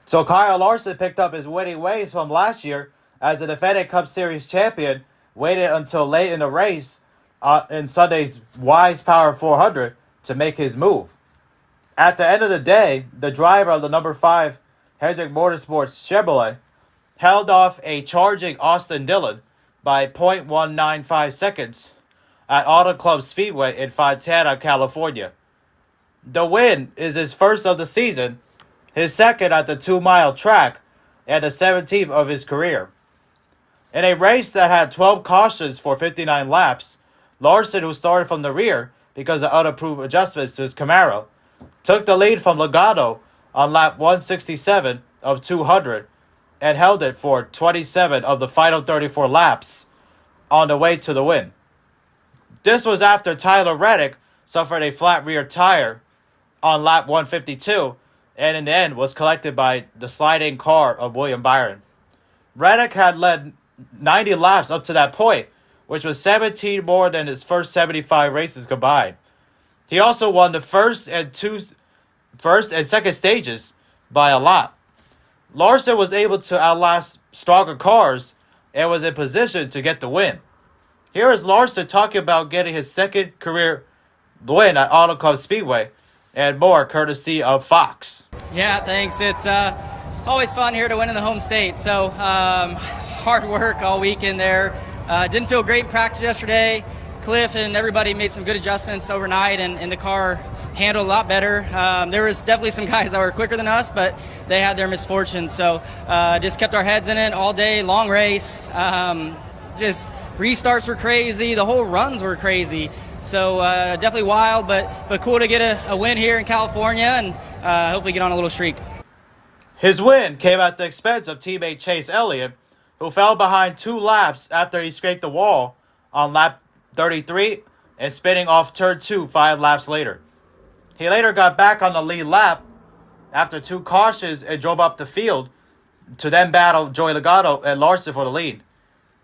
So Kyle Larson picked up his winning ways from last year as the defending Cup Series champion, waited until late in the race in Sunday's Wise Power 400 to make his move. At the end of the day, the driver of the number 5 Hendrick Motorsports Chevrolet held off a charging Austin Dillon by 0.195 seconds at Auto Club Speedway in Fontana, California. The win is his first of the season, his second at the 2-mile track, and the 17th of his career. In a race that had 12 cautions for 59 laps, Larson, who started from the rear because of unapproved adjustments to his Camaro, took the lead from Logano on lap 167 of 200 and held it for 27 of the final 34 laps on the way to the win. This was after Tyler Reddick suffered a flat rear tire on lap 152 and in the end was collected by the sliding car of William Byron. Reddick had led 90 laps up to that point, which was 17 more than his first 75 races combined. He also won the first and second stages by a lot. Larson was able to outlast stronger cars and was in position to get the win. Here is Larson talking about getting his second career win at Auto Club Speedway and more courtesy of Fox. Yeah, thanks. It's always fun here to win in the home state. So hard work all weekend there. Didn't feel great in practice yesterday. Cliff and everybody made some good adjustments overnight, and the car handled a lot better. There was definitely some guys that were quicker than us, but they had their misfortune. So just kept our heads in it all day, long race. Just restarts were crazy. The whole runs were crazy. So definitely wild, but cool to get a win here in California and hopefully get on a little streak. His win came at the expense of teammate Chase Elliott, who fell behind 2 laps after he scraped the wall on lap 33 and spinning off turn 2 5 laps later. He later got back on the lead lap after 2 cautions and drove up the field to then battle Joey Logano and Larson for the lead.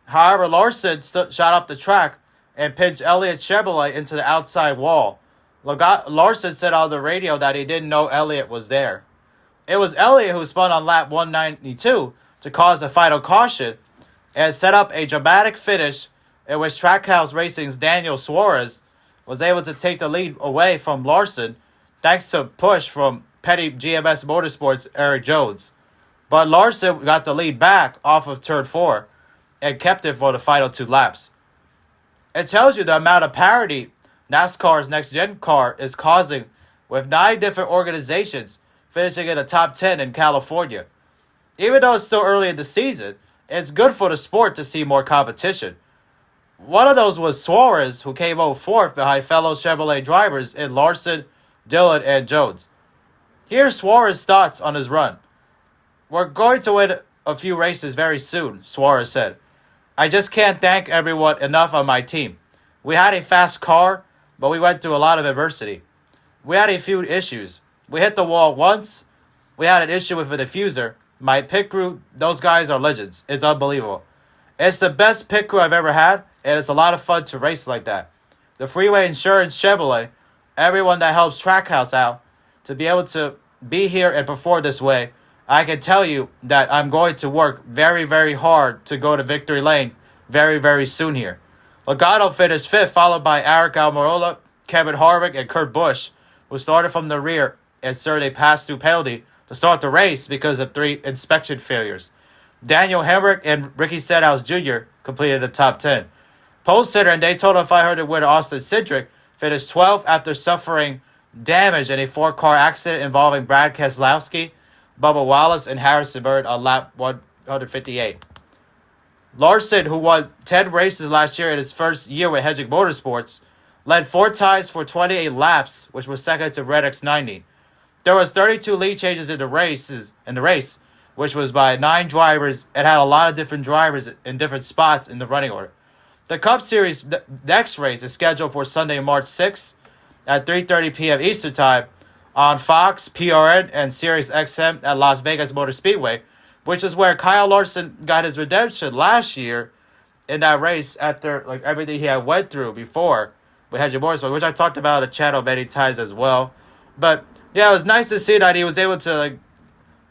However, Larson shot up the track and pinched Elliott's Chevrolet into the outside wall. Larson said on the radio that he didn't know Elliott was there. It was Elliott who spun on lap 192 to cause the final caution and set up a dramatic finish in which Trackhouse Racing's Daniel Suarez was able to take the lead away from Larson thanks to a push from petty GMS Motorsports' Eric Jones. But Larson got the lead back off of turn 4 and kept it for the final 2 laps. It tells you the amount of parity NASCAR's next-gen car is causing, with 9 different organizations finishing in the top 10 in California. Even though it's still early in the season, it's good for the sport to see more competition. One of those was Suarez, who came home 4th behind fellow Chevrolet drivers in Larson, Dillon, and Jones. Here's Suarez's thoughts on his run. "We're going to win a few races very soon," Suarez said. "I just can't thank everyone enough on my team. We had a fast car, but we went through a lot of adversity. We had a few issues. We hit the wall once. We had an issue with a diffuser. My pit crew, those guys are legends. It's unbelievable. It's the best pit crew I've ever had, and it's a lot of fun to race like that. The Freeway Insurance Chevrolet, everyone that helps Trackhouse out, to be able to be here and perform this way, I can tell you that I'm going to work very, very hard to go to victory lane very, very soon here." Logano finished 5th, followed by Eric Almirola, Kevin Harvick, and Kurt Busch, who started from the rear and served a pass-through penalty to start the race because of 3 inspection failures. Daniel Hemrick and Ricky Stenhouse Jr. completed the top 10. Pole sitter and Daytona 500 winner Austin Cindric finished 12th after suffering damage in a 4-car accident involving Brad Keselowski, Bubba Wallace, and Harrison Bird on lap 158. Larson, who won 10 races last year in his first year with Hendrick Motorsports, led 4 ties for 28 laps, which was second to Reddick's 90. There was 32 lead changes in the race, which was by 9 drivers and had a lot of different drivers in different spots in the running order. The Cup Series next race is scheduled for Sunday, March 6th at 3:30 p.m. Eastern Time on Fox, PRN, and Sirius XM at Las Vegas Motor Speedway, which is where Kyle Larson got his redemption last year in that race after everything he had went through before with Hendrick Motorsports, which I talked about on the channel many times as well. But yeah, it was nice to see that he was able to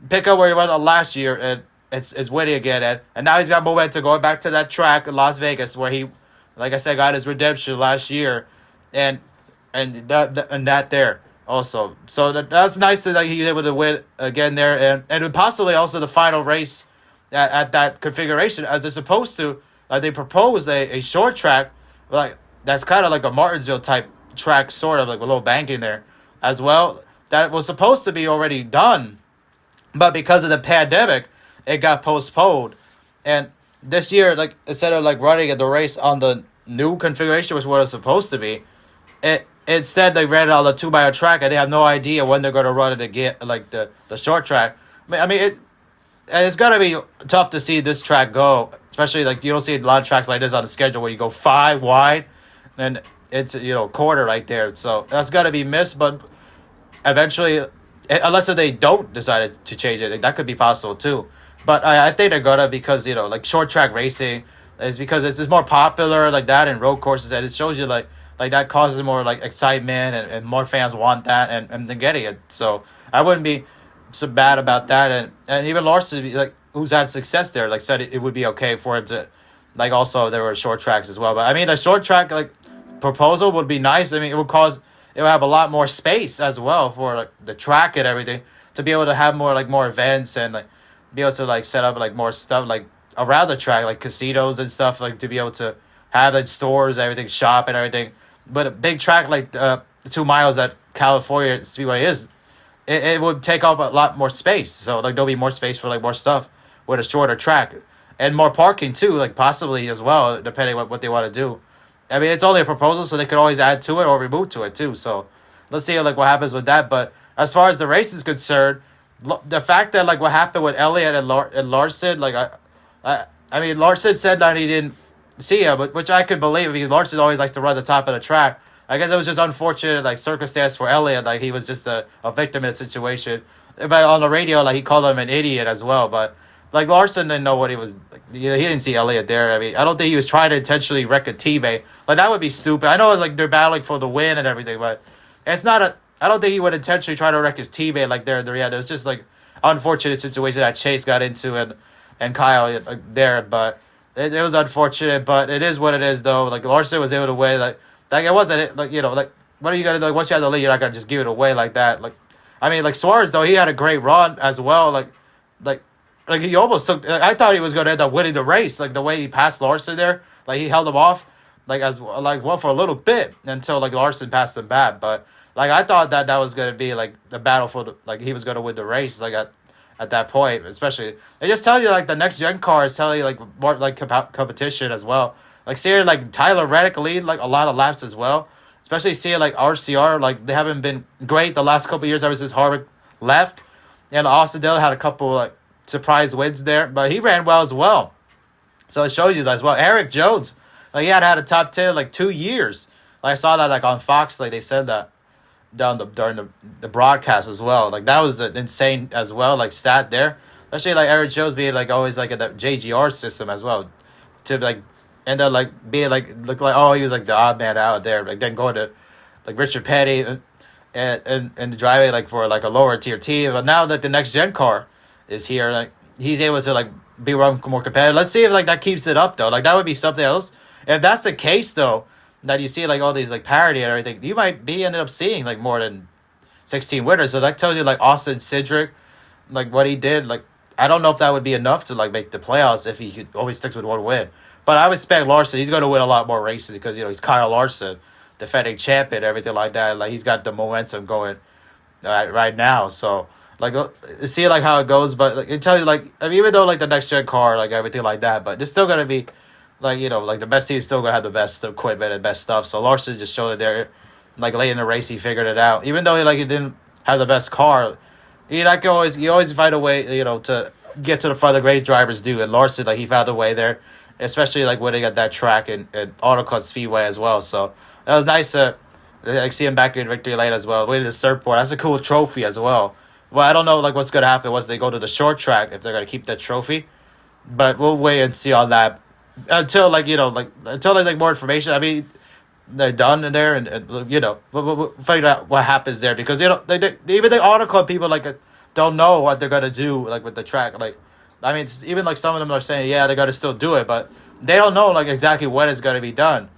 pick up where he went last year, and it's winning again, and now he's got momentum going back to that track in Las Vegas where he, like I said, got his redemption last year, and that there also. So that's nice that he was able to win again there, and possibly also the final race at that configuration as they're supposed to. They proposed a short track, like that's kind of like a Martinsville type track, sort of like a little banking there as well. That was supposed to be already done, but because of the pandemic, it got postponed. And this year, like instead of like running the race on the new configuration, which was what it was supposed to be, it instead they ran it on the 2 mile track, and they have no idea when they're going to run it again, like the short track. It's gonna be tough to see this track go, especially like you don't see a lot of tracks like this on the schedule where you go 5 wide, and it's quarter right there. So that's gotta be missed. But eventually, unless they don't decide to change it, that could be possible too. But I think they're gonna, because like short track racing is because it's more popular like that in road courses, and it shows you like that causes more like excitement, and more fans want that, and they're getting it. So I wouldn't be so bad about that, and even Larson, like who's had success there, like said it would be okay for it to, like also there were short tracks as well. But I mean, a short track like proposal would be nice. I mean, it would have a lot more space as well for like the track and everything, to be able to have more events, and like be able to like set up like more stuff like around the track, like casinos and stuff, like to be able to have like stores, everything, shop and everything. But a big track like the 2 miles that California Speedway is, it would take up a lot more space. So like there'll be more space for like more stuff with a shorter track, and more parking too, like possibly as well, depending on what they want to do. I mean, it's only a proposal, so they could always add to it or remove to it too. So let's see like what happens with that. But as far as the race is concerned, the fact that like what happened with Elliott and Larson, like I mean Larson said that he didn't see him, but which I could believe, because Larson always likes to run the top of the track. I guess it was just unfortunate like circumstance for Elliott, like he was just a victim in the situation. But on the radio, like he called him an idiot as well. But like Larson didn't know what he was. Like, he didn't see Elliott there. I mean, I don't think he was trying to intentionally wreck a teammate. Like that would be stupid. I know it's like they're battling for the win and everything, but it's not a. I don't think he would intentionally try to wreck his teammate like there. Yeah, it was just like unfortunate situation that Chase got into, and Kyle there. But it was unfortunate. But it is what it is, though. Like Larson was able to win. Like it wasn't like like what are you gonna do? Like once you have the lead, you're not gonna just give it away like that. Like I mean, like Suarez though, he had a great run as well. Like he almost took. I thought he was gonna end up winning the race. Like the way he passed Larson there, like he held him off, for a little bit until like Larson passed him back. But like I thought that was gonna be like the battle for the, like he was gonna win the race. Like at that point, especially they just tell you like the next gen cars tell you like more like competition as well. Like seeing like Tyler Reddick lead like a lot of laps as well, especially seeing like RCR, like they haven't been great the last couple of years ever since Harvick left, and Austin Dillon had a couple like surprise wins there, but he ran well as well. So it shows you that as well. Eric Jones, like he had a top 10 like 2 years. Like I saw that like on Fox, like they said that during the broadcast as well. Like that was insane as well, like stat there. Especially like Eric Jones being like always like in the JGR system as well, to like end up like being like look like he was like the odd man out there. Like then going to like Richard Petty and driving like for like a lower tier team. But now that the next gen car is here, like he's able to like be more competitive. Let's see if like that keeps it up though. Like that would be something else. If that's the case though, that you see like all these like parity and everything, you might be ended up seeing like more than 16 winners. So that tells you like Austin Cindric, like what he did. Like I don't know if that would be enough to like make the playoffs if he always sticks with one win. But I would expect Larson. He's going to win a lot more races because he's Kyle Larson, defending champion, everything like that. Like he's got the momentum going right now. So like see like how it goes. But like, it tells you like I mean, even though like the next gen car, like everything like that, but it's still going to be like like the best team is still going to have the best equipment and best stuff. So Larson just showed it there. Like late in the race, he figured it out. Even though he didn't have the best car, he always find a way to get to the front. The great drivers do, and Larson he found a way there. Especially like winning at that track and Auto Club Speedway as well. So that was nice to see him back in victory lane as well. Winning the surfboard, that's a cool trophy as well. Well, I don't know like what's gonna happen once they go to the short track, if they're gonna keep that trophy, but we'll wait and see on that until until there's more information. I mean, they're done in there, and we'll figure out what happens there, because they even the Auto Club people don't know what they're gonna do like with the track. Like, I mean, even like some of them are saying, yeah, they're gonna still do it, but they don't know like exactly when it's gonna be done.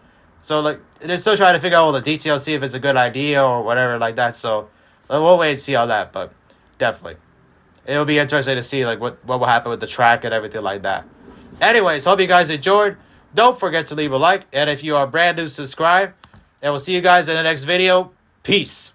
So like they're still trying to figure out all the details, see if it's a good idea or whatever like that. So we'll wait and see all that, but definitely it'll be interesting to see like what will happen with the track and everything like that. Anyways, hope you guys enjoyed. Don't forget to leave a like, and if you are brand new, subscribe. And we'll see you guys in the next video. Peace.